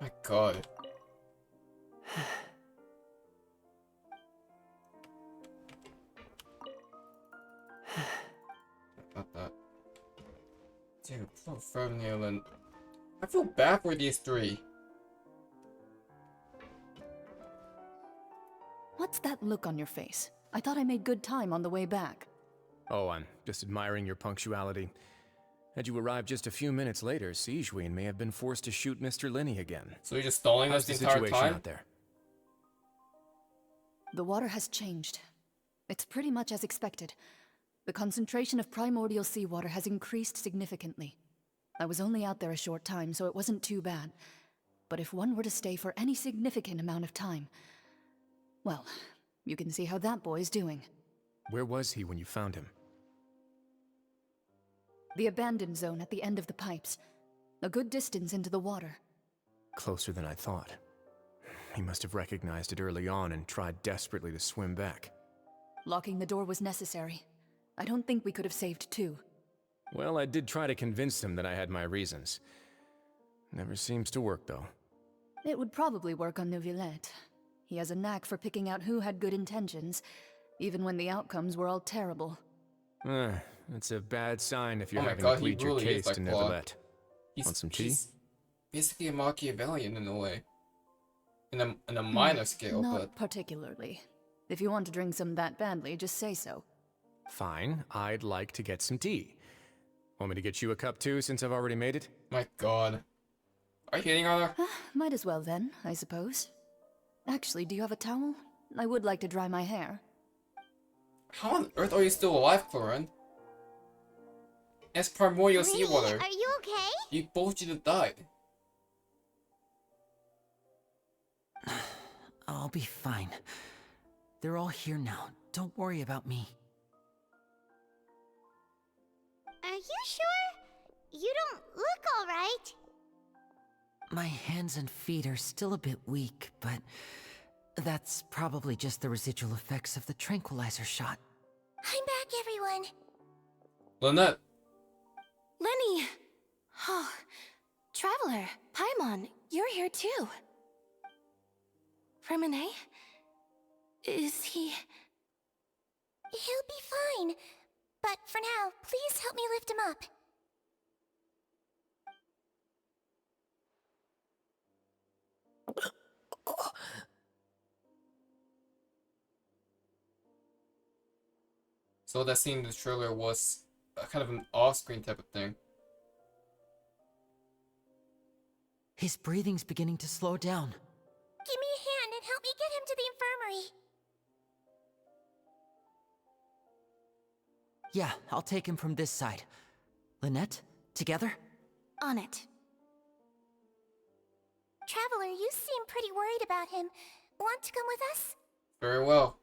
My god. Not that. Dude, poor Freminet and... I feel bad for these three. What's that look on your face? I thought I made good time on the way back. Oh, I'm just admiring your punctuality. Had you arrived just a few minutes later, Siegeween may have been forced to shoot Mr. Linney again. So you're just stalling us How's the the entire situation time? out there? The water has changed. It's pretty much as expected. The concentration of primordial seawater has increased significantly. I was only out there a short time, so it wasn't too bad. But if one were to stay for any significant amount of time... well, you can see how that boy's doing. Where was he when you found him? The abandoned zone at the end of the pipes. A good distance into the water. Closer than I thought. He must have recognized it early on and tried desperately to swim back. Locking the door was necessary. I don't think we could have saved two. Well, I did try to convince him that I had my reasons. Never seems to work, though. It would probably work on Neuvillette. He has a knack for picking out who had good intentions, even when the outcomes were all terrible. That's a bad sign if you're Oh my having God, to he plead your really is case like to Claude. Neuvillette. Want some tea? He's basically a Machiavellian in a way. In a minor scale, Not but... particularly. If you want to drink some that badly, just say so. Fine, I'd like to get some tea. Want me to get you a cup too, since I've already made it? My god. Are you hitting on her? Might as well then, I suppose. Actually, do you have a towel? I would like to dry my hair. How on earth are you still alive, Clorinde? It's primordial seawater. Are you okay? You both should have died. I'll be fine. They're all here now. Don't worry about me. Are you sure? You don't look alright. My hands and feet are still a bit weak, but that's probably just the residual effects of the tranquilizer shot. I'm back, everyone. Lynette. Lenny! Oh, Traveler, Paimon, you're here too. Freminet? Is he... He'll be fine. But for now, please help me lift him up. So that scene in the trailer was a kind of an off-screen type of thing. His breathing's beginning to slow down. Give me a hand and help me get him to the infirmary. Yeah, I'll take him from this side. Lynette, together? On it. Traveler, you seem pretty worried about him. Want to come with us? Very well.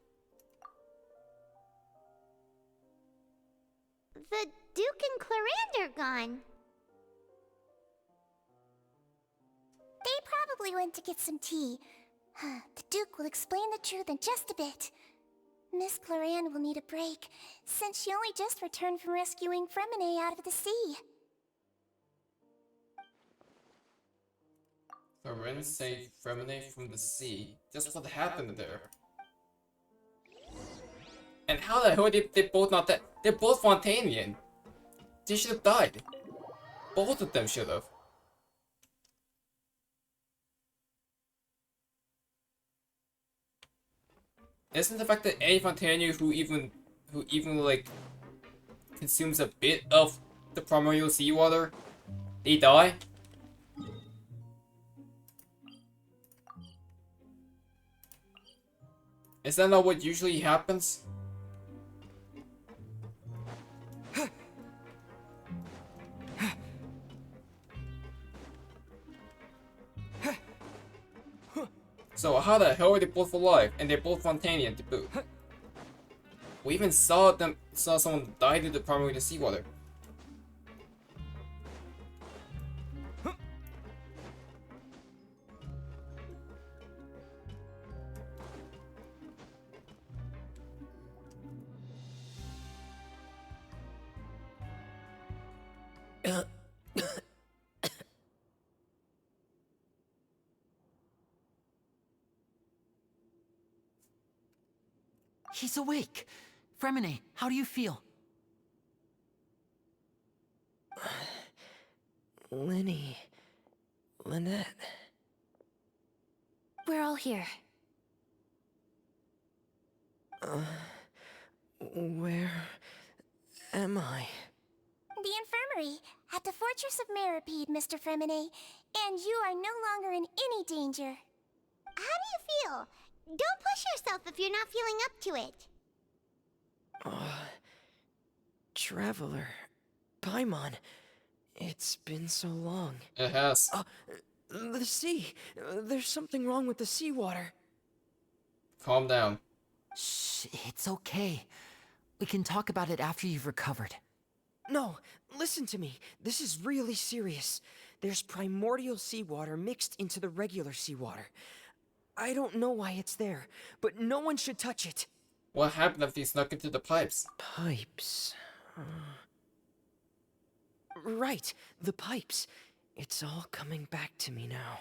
The Duke and Clorinde are gone. They probably went to get some tea. The Duke will explain the truth in just a bit. Miss Clorinde will need a break, since she only just returned from rescuing Freminet out of the sea. Clorinde saved Freminet from the sea. Just what happened there. And how the hell did they both not die? They're both Fontanian. They should have died. Both of them should have. Isn't the fact that any Fontanian who even like consumes a bit of the primordial seawater, they die? Is that not what usually happens? So how the hell are they both alive and they're both Fontanian to boot? We even saw someone die to the primordial seawater. He's awake. Freminet, how do you feel? Lynette. We're all here. Where am I? The infirmary, at the Fortress of Meropide, Mr. Freminet. And you are no longer in any danger. How do you feel? Don't push yourself if you're not feeling up to it. Traveler. Paimon. It's been so long. It has. The sea. There's something wrong with the seawater. Calm down. Shh, it's okay. We can talk about it after you've recovered. No, listen to me. This is really serious. There's primordial seawater mixed into the regular seawater. I don't know why it's there, but no one should touch it. What happened if he snuck into the pipes? Pipes. Right, the pipes. It's all coming back to me now.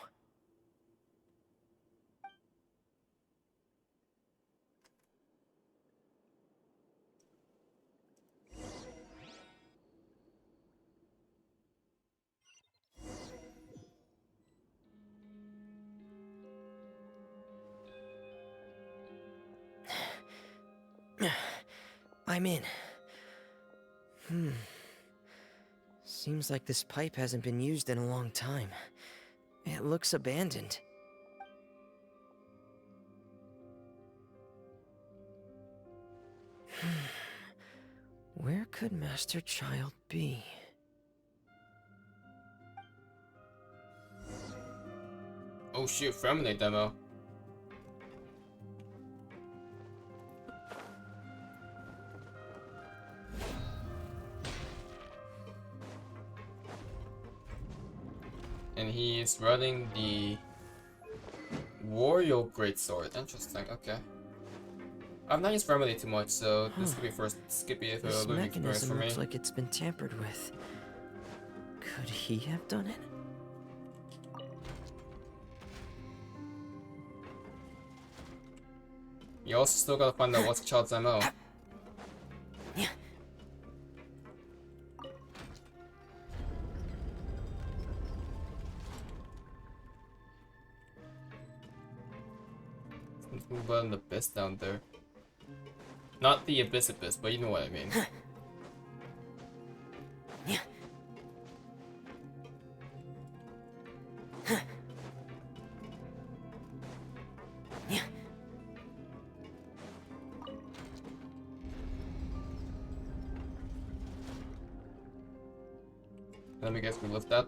I'm in. Seems like this pipe hasn't been used in a long time. It looks abandoned. Where could Master Childe be? Oh shoot, Freminet demo. And he's running the Warrior Greatsword. Interesting, okay. I've not used Freminet too much, so this could be a This learning experience for mechanism me. looks like it's been tampered with. Could he have done it? You also still gotta find out what's Childe's MO. Something about an abyss down there. Not the abyss, but you know what I mean. Let me guess, we lift that.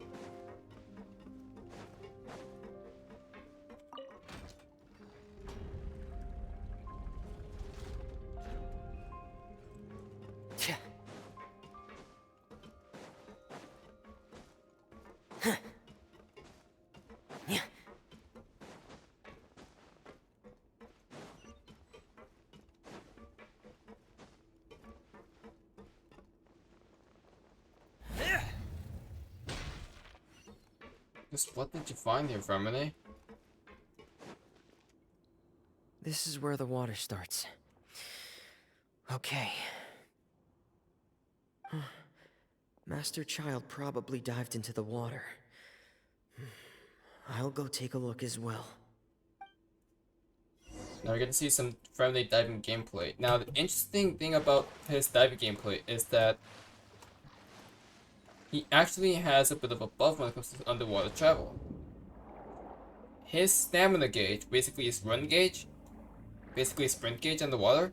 What did you find here, Freminet? This is where the water starts. Okay. Master Childe probably dived into the water. I'll go take a look as well. Now we're gonna see some Freminet diving gameplay. Now the interesting thing about his diving gameplay is that he actually has a bit of a buff when it comes to underwater travel. His stamina gauge, basically his run gauge, basically his sprint gauge underwater,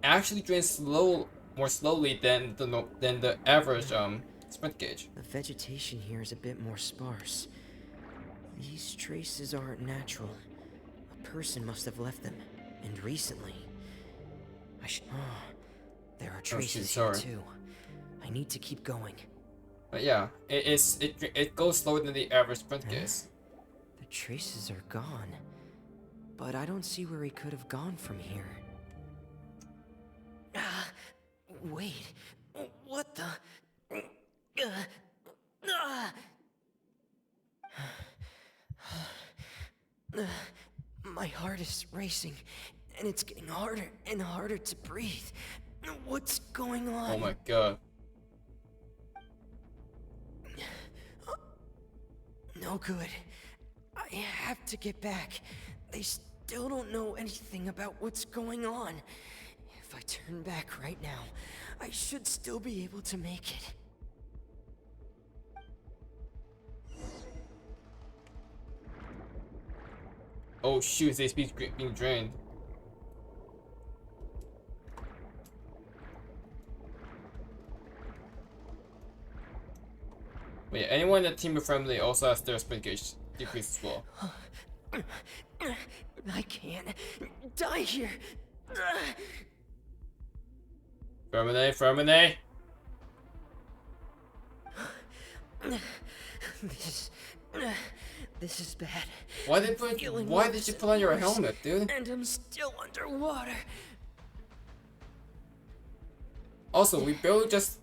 actually drains more slowly than the average sprint gauge. The vegetation here is a bit more sparse. These traces aren't natural. A person must have left them, and recently. There are traces here too. I need to keep going. But yeah, it goes slower than the average sprint gauge. The traces are gone, but I don't see where he could have gone from here. Wait, what the? My heart is racing, and it's getting harder and harder to breathe. What's going on? Oh my god. No good. I have to get back. They still don't know anything about what's going on. If I turn back right now, I should still be able to make it. Oh shoot, his HP being drained. Wait, anyone in the team of Freminet also has their sprint gauge decreased as well. I can't die here. Freminet, Freminet! This is bad. Why did you put on your helmet, dude? And I'm still underwater. Also, we barely just...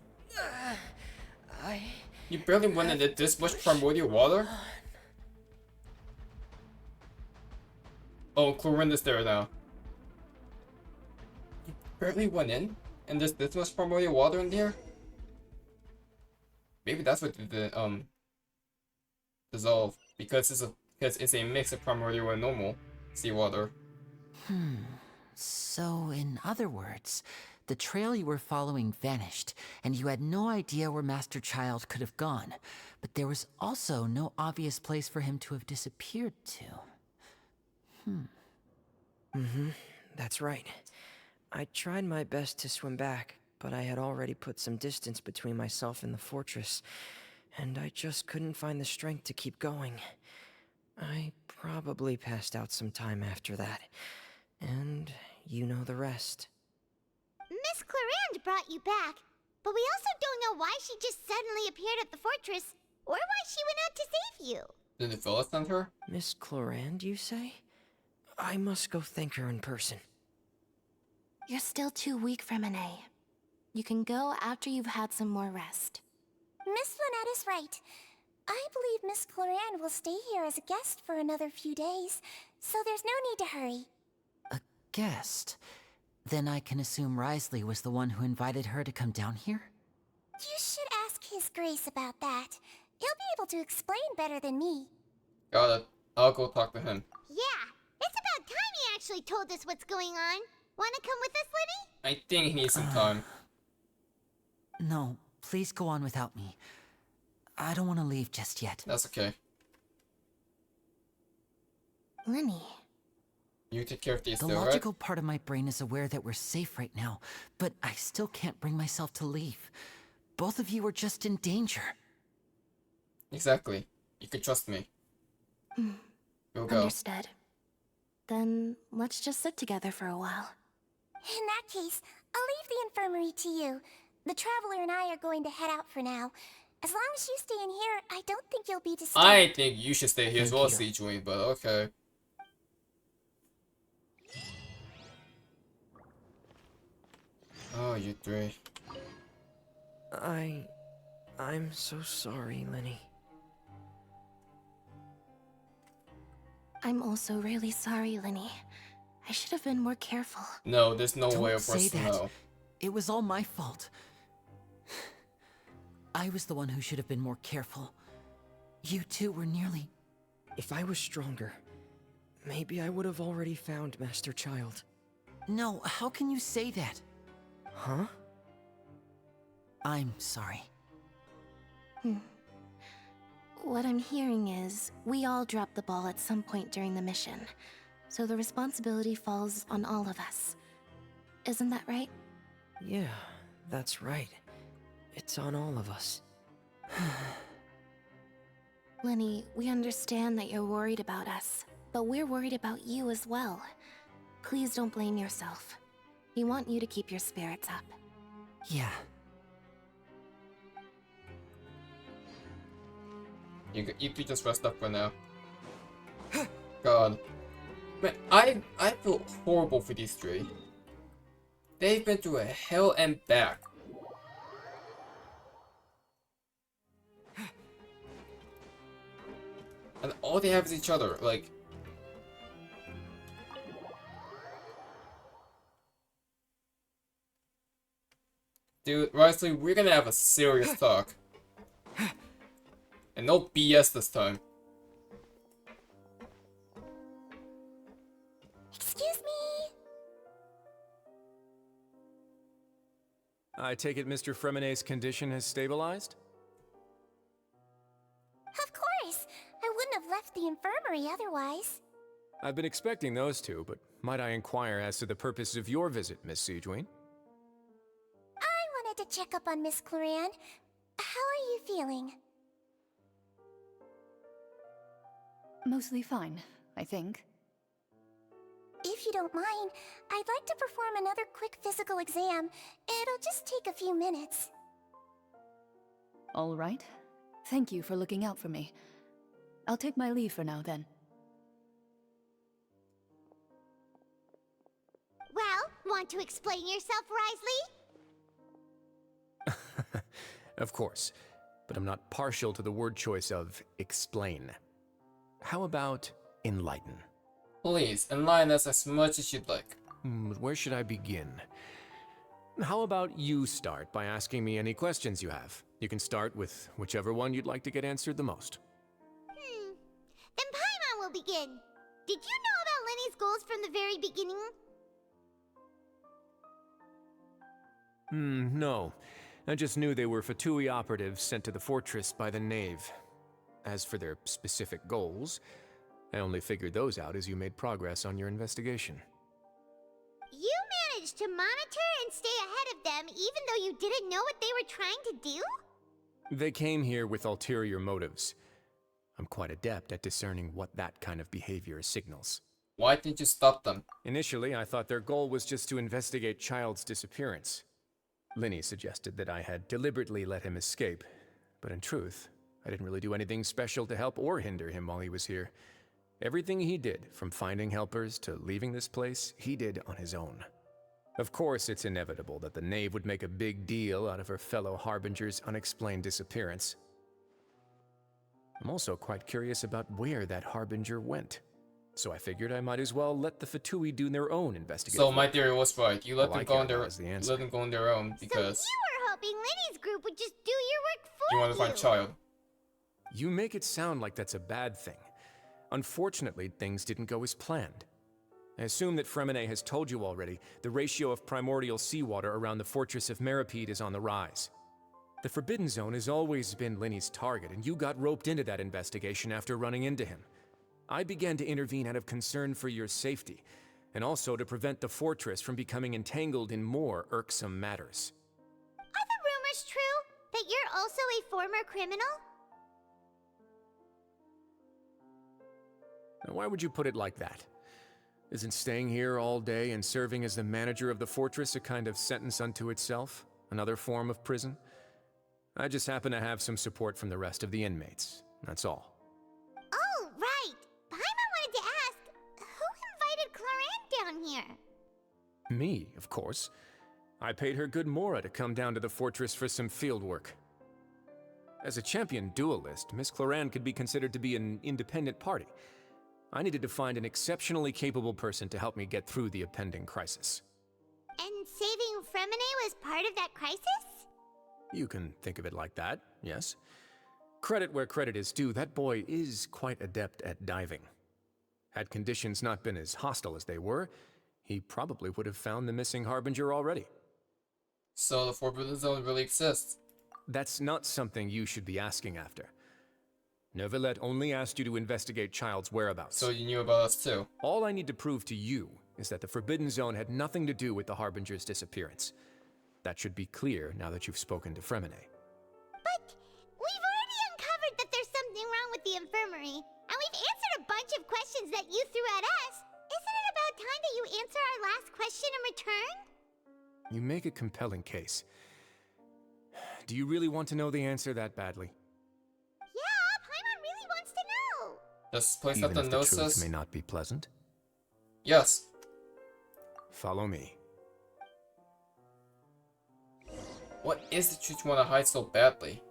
I... You barely went into this much primordial water? Oh, Clorinde is there now. You barely went in? And there's this much primordial water in here? Maybe that's what did the, dissolve. Because it's a mix of primordial and normal seawater. So, in other words, the trail you were following vanished, and you had no idea where Master Childe could have gone. But there was also no obvious place for him to have disappeared to. That's right. I tried my best to swim back, but I had already put some distance between myself and the fortress, and I just couldn't find the strength to keep going. I probably passed out some time after that, and you know the rest. Miss Clorinde brought you back, but we also don't know why she just suddenly appeared at the fortress, or why she went out to save you. Did the fella send her? Miss Clorinde, you say? I must go thank her in person. You're still too weak, Freminet. You can go after you've had some more rest. Miss Lynette is right. I believe Miss Clorinde will stay here as a guest for another few days, so there's no need to hurry. A guest? Then I can assume Wriothesley was the one who invited her to come down here? You should ask His Grace about that. He'll be able to explain better than me. Got it. I'll go talk to him. Yeah, it's about time he actually told us what's going on. Wanna come with us, Lenny? I think he needs some time. No, please go on without me. I don't want to leave just yet. That's okay. Lenny. You take care of these The though, right? logical part of my brain is aware that we're safe right now, but I still can't bring myself to leave. Both of you are just in danger. Exactly. You can trust me. We'll go. Understood. Then let's just sit together for a while. In that case, I'll leave the infirmary to you. The Traveler and I are going to head out for now. As long as you stay in here, I don't think you'll be disturbed. I think you should stay here as Thank well, you. Siegewing, but okay. Oh, you three. I'm so sorry, Lenny. I'm also really sorry, Lenny. I should have been more careful. No, there's no way Don't for us say to that. know. It was all my fault. I was the one who should have been more careful. You two were nearly... If I was stronger, maybe I would have already found Master Childe. No, how can you say that? Huh? I'm sorry. What I'm hearing is, we all dropped the ball at some point during the mission, so the responsibility falls on all of us. Isn't that right? Yeah, that's right. It's on all of us. Lenny, we understand that you're worried about us, but we're worried about you as well. Please don't blame yourself. We want you to keep your spirits up. Yeah. You could just rest up for now. God. Man, I feel horrible for these three. They've been through a hell and back. And all they have is each other, like... Dude, Wriothesley, we're gonna have a serious talk. And no BS this time. Excuse me? I take it Mr. Freminet's condition has stabilized? Of course. I wouldn't have left the infirmary otherwise. I've been expecting those two, but might I inquire as to the purpose of your visit, Miss Sigewinne? I wanted to check up on Miss Clorinde. How are you feeling? Mostly fine, I think. If you don't mind, I'd like to perform another quick physical exam. It'll just take a few minutes. All right. Thank you for looking out for me. I'll take my leave for now, then. Well, want to explain yourself, Wriothesley? Of course, but I'm not partial to the word choice of explain. How about enlighten? Please, enlighten us as much as you'd like. Where should I begin? How about you start by asking me any questions you have? You can start with whichever one you'd like to get answered the most. Then Paimon will begin. Did you know about Lenny's goals from the very beginning? No. I just knew they were Fatui operatives sent to the fortress by the Knave. As for their specific goals, I only figured those out as you made progress on your investigation. You managed to monitor and stay ahead of them even though you didn't know what they were trying to do? They came here with ulterior motives. I'm quite adept at discerning what that kind of behavior signals. Why didn't you stop them? Initially, I thought their goal was just to investigate Childe's disappearance. Lynette suggested that I had deliberately let him escape, but in truth, I didn't really do anything special to help or hinder him while he was here. Everything he did, from finding helpers to leaving this place, he did on his own. Of course, it's inevitable that the Knave would make a big deal out of her fellow Harbinger's unexplained disappearance. I'm also quite curious about where that Harbinger went, so I figured I might as well let the Fatui do their own investigation. So my theory was right. You let All them I go care on their about is the answer. let them go on their own because So you were hoping Lenny's group would just do your work for you want to find Childe. You make it sound like that's a bad thing. Unfortunately, things didn't go as planned. I assume that Freminet has told you already, the ratio of primordial seawater around the Fortress of Meropide is on the rise. The Forbidden Zone has always been Lenny's target, and you got roped into that investigation after running into him. I began to intervene out of concern for your safety, and also to prevent the fortress from becoming entangled in more irksome matters. Are the rumors true? That you're also a former criminal? Now, why would you put it like that? Isn't staying here all day and serving as the manager of the fortress a kind of sentence unto itself? Another form of prison? I just happen to have some support from the rest of the inmates, that's all. Oh, right. Paimon wanted to ask, who invited Clorinde down here? Me, of course. I paid her good mora to come down to the fortress for some field work. As a champion duelist, Miss Clorinde could be considered to be an independent party. I needed to find an exceptionally capable person to help me get through the impending crisis. And saving Freminet was part of that crisis? You can think of it like that, yes. Credit where credit is due, that boy is quite adept at diving. Had conditions not been as hostile as they were, he probably would have found the missing Harbinger already. So the Forbidden Zone really exists. That's not something you should be asking after. Neuvillette only asked you to investigate Childe's whereabouts. So you knew about us too. All I need to prove to you is that the Forbidden Zone had nothing to do with the Harbinger's disappearance. That should be clear now that you've spoken to Freminet. But we've already uncovered that there's something wrong with the infirmary, and we've answered a bunch of questions that you threw at us. Isn't it about time that you answer our last question in return? You make a compelling case. Do you really want to know the answer that badly? Yeah, Paimon really wants to know. Does this place Even have the if the truth gnosis? may not be pleasant? Yes. Follow me. What is the truth you want to hide so badly?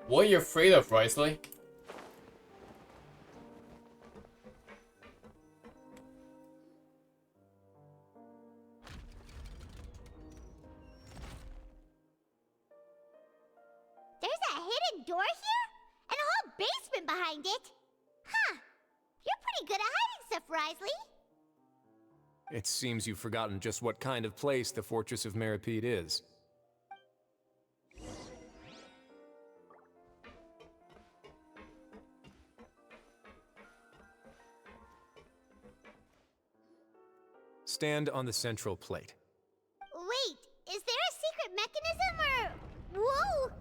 What are you afraid of, Wriothesley? door here? And a whole basement behind it? Huh. You're pretty good at hiding stuff, Wriothesley. It seems you've forgotten just what kind of place the Fortress of Meropide is. Stand on the central plate. Wait, is there a secret mechanism or... Whoa!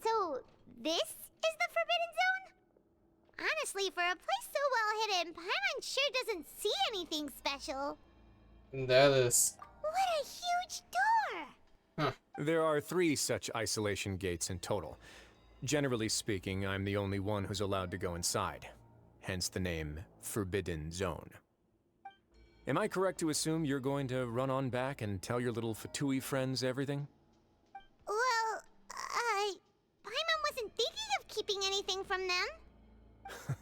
So, this is the Forbidden Zone? Honestly, for a place so well hidden, Paimon sure doesn't see anything special. That is... What a huge door! There are 3 such isolation gates in total. Generally speaking, I'm the only one who's allowed to go inside. Hence the name Forbidden Zone. Am I correct to assume you're going to run on back and tell your little Fatui friends everything? Well, Paimon wasn't thinking of keeping anything from them.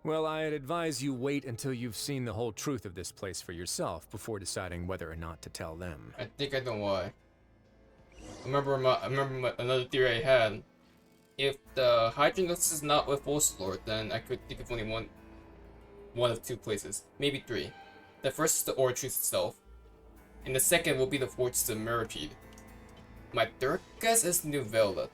Well, I'd advise you wait until you've seen the whole truth of this place for yourself before deciding whether or not to tell them. I think I know why. I remember another theory I had. If the Hydranus is not with Wolfslord, then I could think of only one of 2 places. Maybe 3. The first is the Orchard itself, and the second will be the Fortress of Meropide. My third guess is New Vela,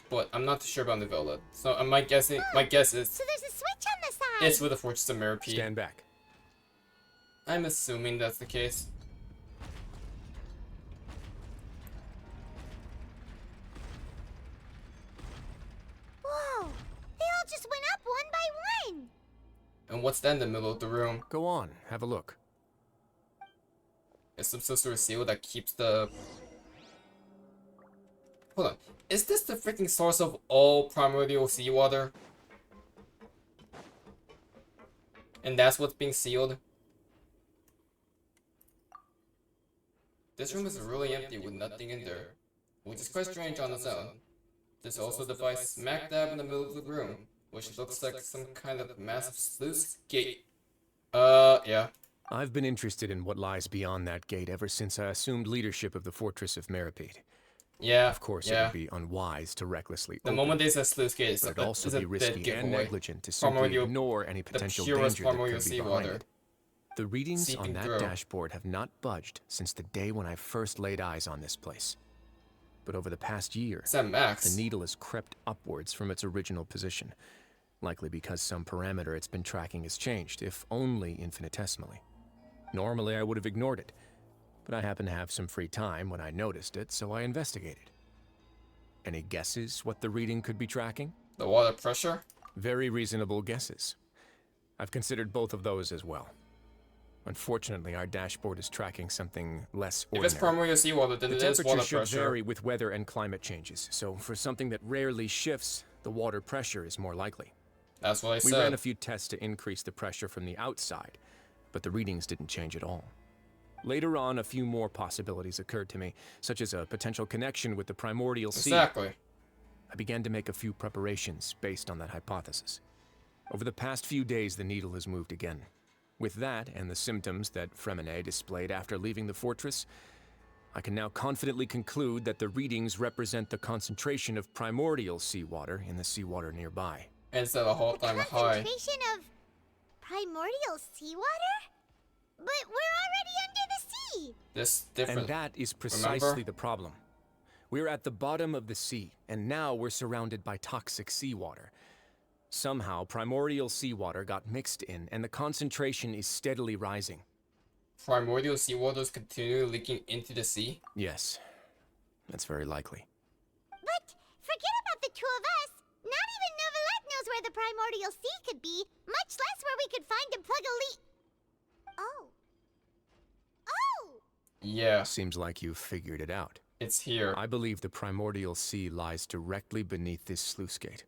but I'm not too sure about New Vela. So my guess is So there's a switch on the side! it's with the Fortress of Meropide. Stand back. I'm assuming that's the case. Whoa! They all just went up one by one! And what's that in the middle of the room? Go on, have a look. Is some sort of seal that keeps the... Hold on. Is this the freaking source of all primordial seawater? And that's what's being sealed? This room is really empty with nothing in there, which is quite strange on its own. There's also a device smack dab in the middle of the room, which looks like some kind of massive sluice gate. Yeah. I've been interested in what lies beyond that gate ever since I assumed leadership of the Fortress of Meropide. Yeah. Of course, yeah. it would be unwise to recklessly The open moment it, they said sluice gate, it's but it'd also be dead risky and giveaway. negligent to simply Primordial- ignore any potential purest danger that primordial could be behind seawater. it. The readings Seeping on that through. dashboard have not budged since the day when I first laid eyes on this place. But over the past year, Is that Max? the needle has crept upwards from its original position, likely because some parameter it's been tracking has changed, if only infinitesimally. Normally, I would have ignored it, but I happened to have some free time when I noticed it, so I investigated. Any guesses what the reading could be tracking? The water pressure? Very reasonable guesses. I've considered both of those as well. Unfortunately, our dashboard is tracking something less If ordinary. it's primordial seawater, then The it is temperature water should pressure. vary with weather and climate changes, so for something that rarely shifts, the water pressure is more likely. That's what I We said. ran a few tests to increase the pressure from the outside, but the readings didn't change at all. Later on, a few more possibilities occurred to me, such as a potential connection with the Primordial Sea. Exactly. I began to make a few preparations based on that hypothesis. Over the past few days, the needle has moved again. With that, and the symptoms that Freminet displayed after leaving the fortress, I can now confidently conclude that the readings represent the concentration of primordial seawater in the seawater nearby. And it's at a all-time high. Concentration of primordial seawater? But we're already under the sea! This different. And that is precisely Remember? the problem. We're at the bottom of the sea, and now we're surrounded by toxic seawater. Somehow, primordial seawater got mixed in, and the concentration is steadily rising. Primordial seawater is continually leaking into the sea? Yes, that's very likely. But forget about the two of us! Not even Novelette knows where the primordial sea could be, much less where we could find and plug a leak. Oh. Oh! Yeah, Seems like you've figured it out. it's here. I believe the primordial sea lies directly beneath this sluice gate.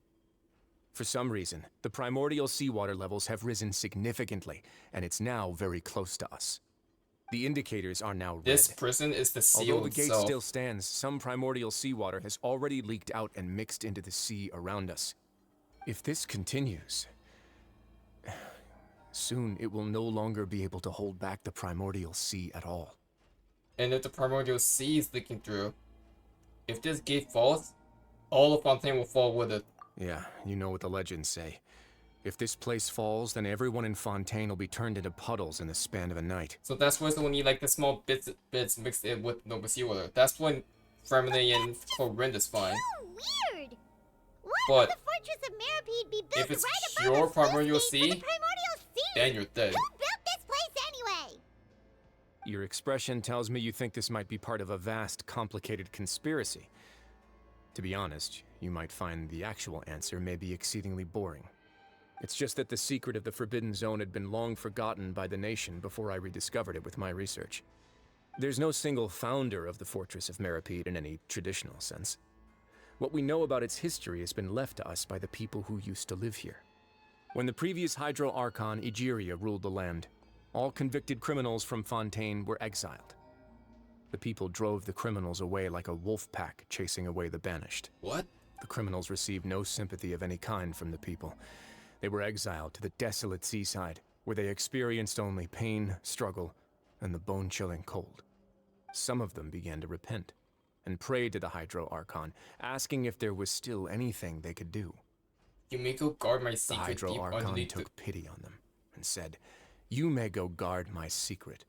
For some reason, the primordial seawater levels have risen significantly, and it's now very close to us. The indicators are now red. This prison is the seal Although the gate itself. still stands, some primordial seawater has already leaked out and mixed into the sea around us. If this continues, soon it will no longer be able to hold back the primordial sea at all. And if the primordial sea is leaking through, if this gate falls, all of Fontaine will fall with it. Yeah, you know what the legends say. If this place falls, then everyone in Fontaine will be turned into puddles in the span of a night. So that's why when you like the small bits mixed in with Nova Seawater. That's when Freminet and Clorinde is fine. So weird. Why But would the Fortress of Meropide be built if it's right pure above a primordial sluice gate for sea, the Primordial Sea? then you're dead. Who built this place anyway? Your expression tells me you think this might be part of a vast, complicated conspiracy. To be honest, you might find the actual answer may be exceedingly boring. It's just that the secret of the Forbidden Zone had been long forgotten by the nation before I rediscovered it with my research. There's no single founder of the Fortress of Meropide in any traditional sense. What we know about its history has been left to us by the people who used to live here. When the previous Hydro Archon, Egeria, ruled the land, all convicted criminals from Fontaine were exiled. The people drove the criminals away like a wolf pack chasing away the banished. What? The criminals received no sympathy of any kind from the people. They were exiled to the desolate seaside, where they experienced only pain, struggle, and the bone-chilling cold. Some of them began to repent, and prayed to the Hydro Archon, asking if there was still anything they could do. You may go guard my The secret Hydro deep Archon underneath took pity on them, and said, "You may go guard my secret,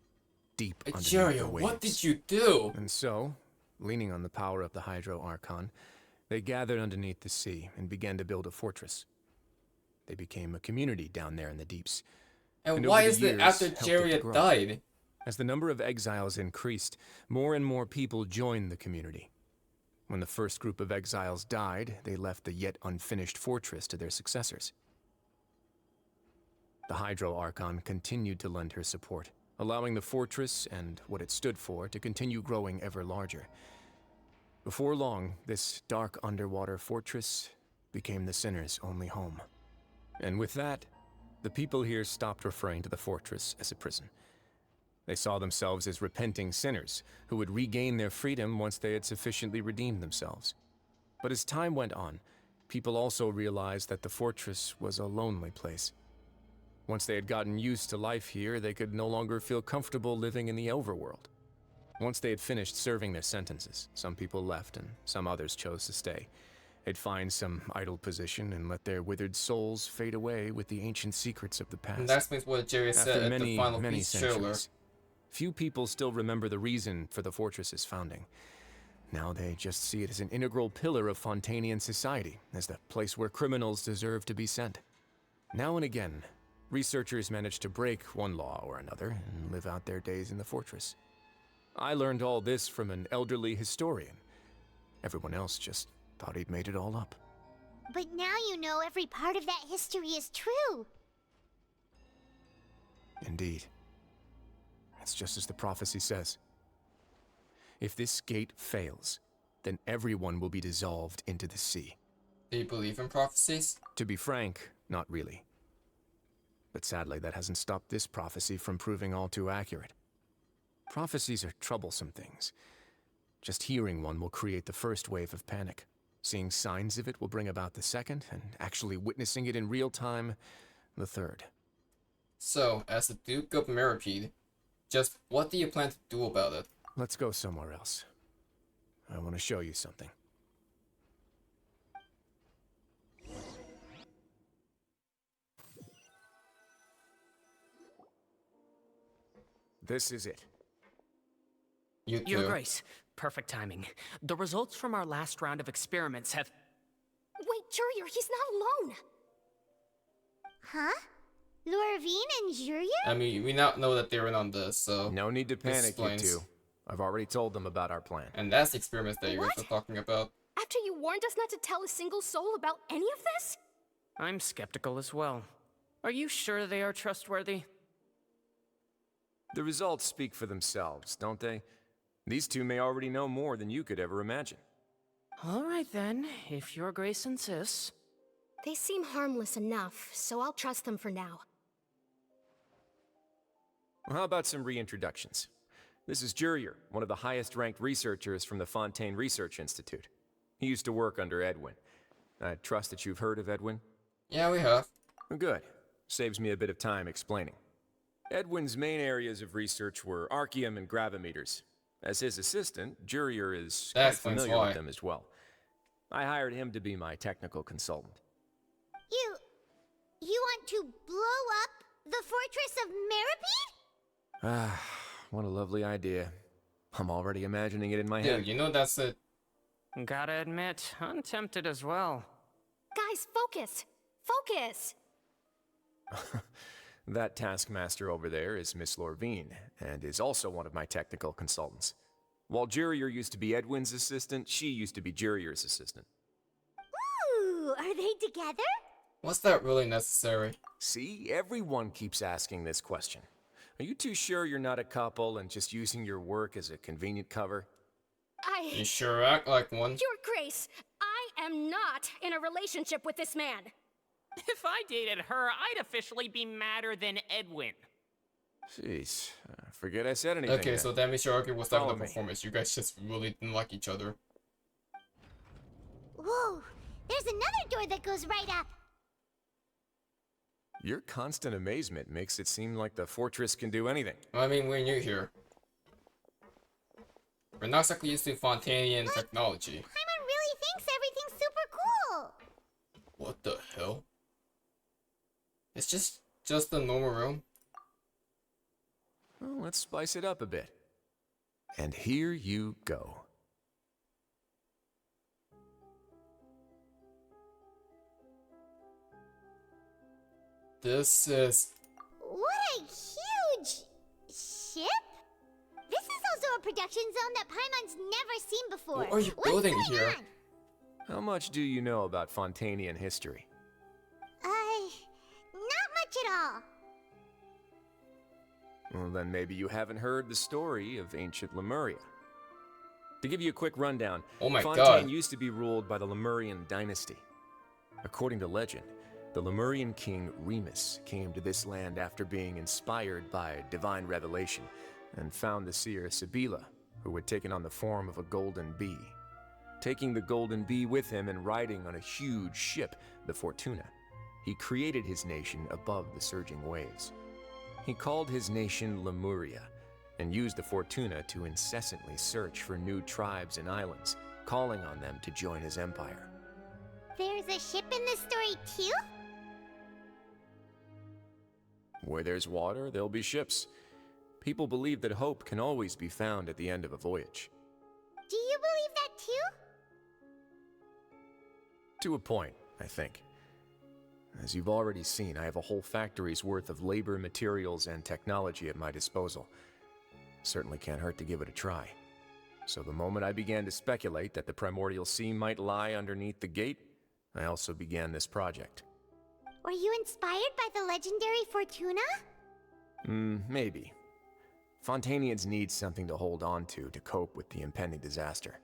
deep the... underneath Egeria, the waves." what did you do? And so, leaning on the power of the Hydro Archon, they gathered underneath the sea and began to build a fortress. They became a community down there in the deeps. And over why the is it years, after helped it to Egeria grow. died? As the number of exiles increased, more and more people joined the community. When the first group of exiles died, they left the yet unfinished fortress to their successors. The Hydro Archon continued to lend her support, allowing the fortress and what it stood for to continue growing ever larger. Before long, this dark underwater fortress became the sinner's only home. And with that, the people here stopped referring to the fortress as a prison. They saw themselves as repenting sinners who would regain their freedom once they had sufficiently redeemed themselves. But as time went on, people also realized that the fortress was a lonely place. Once they had gotten used to life here, they could no longer feel comfortable living in the overworld. Once they had finished serving their sentences, some people left and some others chose to stay. They'd find some idle position and let their withered souls fade away with the ancient secrets of the past. And that explains what Egeria said After at many, the final many peace trailer. centuries, few people still remember the reason for the fortress's founding. Now they just see it as an integral pillar of Fontainian society, as the place where criminals deserve to be sent. Now and again, researchers manage to break one law or another and live out their days in the fortress. I learned all this from an elderly historian. Everyone else just thought he'd made it all up. But now you know every part of that history is true. Indeed. It's just as the prophecy says. If this gate fails, then everyone will be dissolved into the sea. Do you believe in prophecies? To be frank, not really. But sadly, that hasn't stopped this prophecy from proving all too accurate. Prophecies are troublesome things. Just hearing one will create the first wave of panic. Seeing signs of it will bring about the second, and actually witnessing it in real time, the third. So, as the Duke of Meropide, just what do you plan to do about it? Let's go somewhere else. I want to show you something. This is it. You too. Your Grace, perfect timing. The results from our last round of experiments have... Wait, Jurier, he's not alone! Huh? Lorvine and Juria? I mean, we now know that they were in on this, so... No need to this panic, you explains. two. I've already told them about our plan. And that's the experiments that you guys What? were talking about. After you warned us not to tell a single soul about any of this? I'm skeptical as well. Are you sure they are trustworthy? The results speak for themselves, don't they? These two may already know more than you could ever imagine. All right then, if Your Grace insists. They seem harmless enough, so I'll trust them for now. Well, how about some reintroductions? This is Jurier, one of the highest-ranked researchers from the Fontaine Research Institute. He used to work under Edwin. I trust that you've heard of Edwin? Yeah, we have. Good. Saves me a bit of time explaining. Edwin's main areas of research were archaeum and gravimeters. As his assistant, Jurier is quite familiar with them as well. I hired him to be my technical consultant. You want to blow up the Fortress of Meropide? Ah, what a lovely idea. I'm already imagining it in my head. Dude, you know that's it. Gotta admit, I'm tempted as well. Guys, focus! Focus! That taskmaster over there is Miss Lorvine, and is also one of my technical consultants. While Jurier used to be Edwin's assistant, she used to be Jurier's assistant. Ooh, are they together? Was that really necessary? See, everyone keeps asking this question. Are you too sure you're not a couple and just using your work as a convenient cover? You sure act like one. Your Grace, I am not in a relationship with this man. If I dated her, I'd officially be madder than Edwin. Jeez, forget I said anything. Okay, so that means your argument was not Follow the me. performance. You guys just really didn't like each other. Whoa, there's another door that goes right up. Your constant amazement makes it seem like the fortress can do anything. I mean, we're new here. We're not exactly used to Fontainian technology. Paimon really thinks everything's super cool. What the hell? It's just a normal room. Well, let's spice it up a bit. And here you go. This is... What a huge ship? This is also a production zone that Paimon's never seen before. What are you What's building going here? on? How much do you know about Fontainian history? Not much at all. Well, then maybe you haven't heard the story of ancient Lemuria. To give you a quick rundown, Oh my Fontaine God. used to be ruled by the Lemurian dynasty. According to legend, the Lemurian king Remus came to this land after being inspired by divine revelation and found the seer Sibila, who had taken on the form of a golden bee. Taking the golden bee with him and riding on a huge ship, the Fortuna, he created his nation above the surging waves. He called his nation Lemuria, and used the Fortuna to incessantly search for new tribes and islands, calling on them to join his empire. There's a ship in this story too? Where there's water, there'll be ships. People believe that hope can always be found at the end of a voyage. Do you believe that too? To a point, I think. As you've already seen, I have a whole factory's worth of labor, materials, and technology at my disposal. Certainly can't hurt to give it a try. So the moment I began to speculate that the Primordial Sea might lie underneath the gate, I also began this project. Were you inspired by the legendary Fortuna? Maybe. Fontainians need something to hold on to cope with the impending disaster.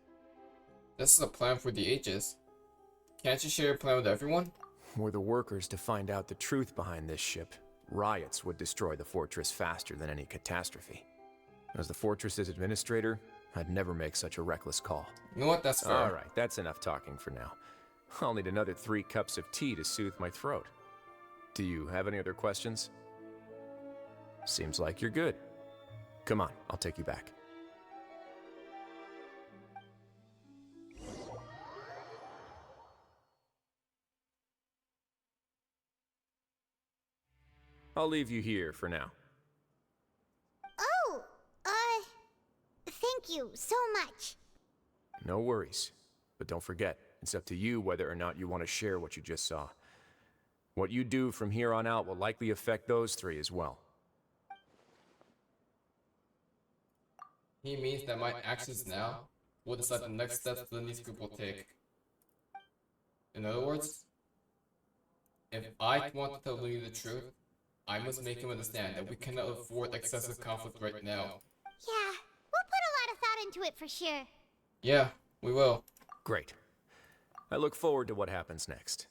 This is a plan for the ages. Can't you share your plan with everyone? Were the workers to find out the truth behind this ship, riots would destroy the fortress faster than any catastrophe. As the fortress's administrator, I'd never make such a reckless call. You know what? That's fair. Alright, that's enough talking for now. I'll need another 3 cups of tea to soothe my throat. Do you have any other questions? Seems like you're good. Come on, I'll take you back. I'll leave you here for now. Oh, thank you so much. No worries. But don't forget, it's up to you whether or not you want to share what you just saw. What you do from here on out will likely affect those 3 as well. He means that my actions now will decide the next steps Lindy's group will take. In other words, if I want to tell Lindy the truth, I must make him understand that we cannot afford excessive conflict right now. Yeah, we'll put a lot of thought into it for sure. Yeah, we will. Great. I look forward to what happens next.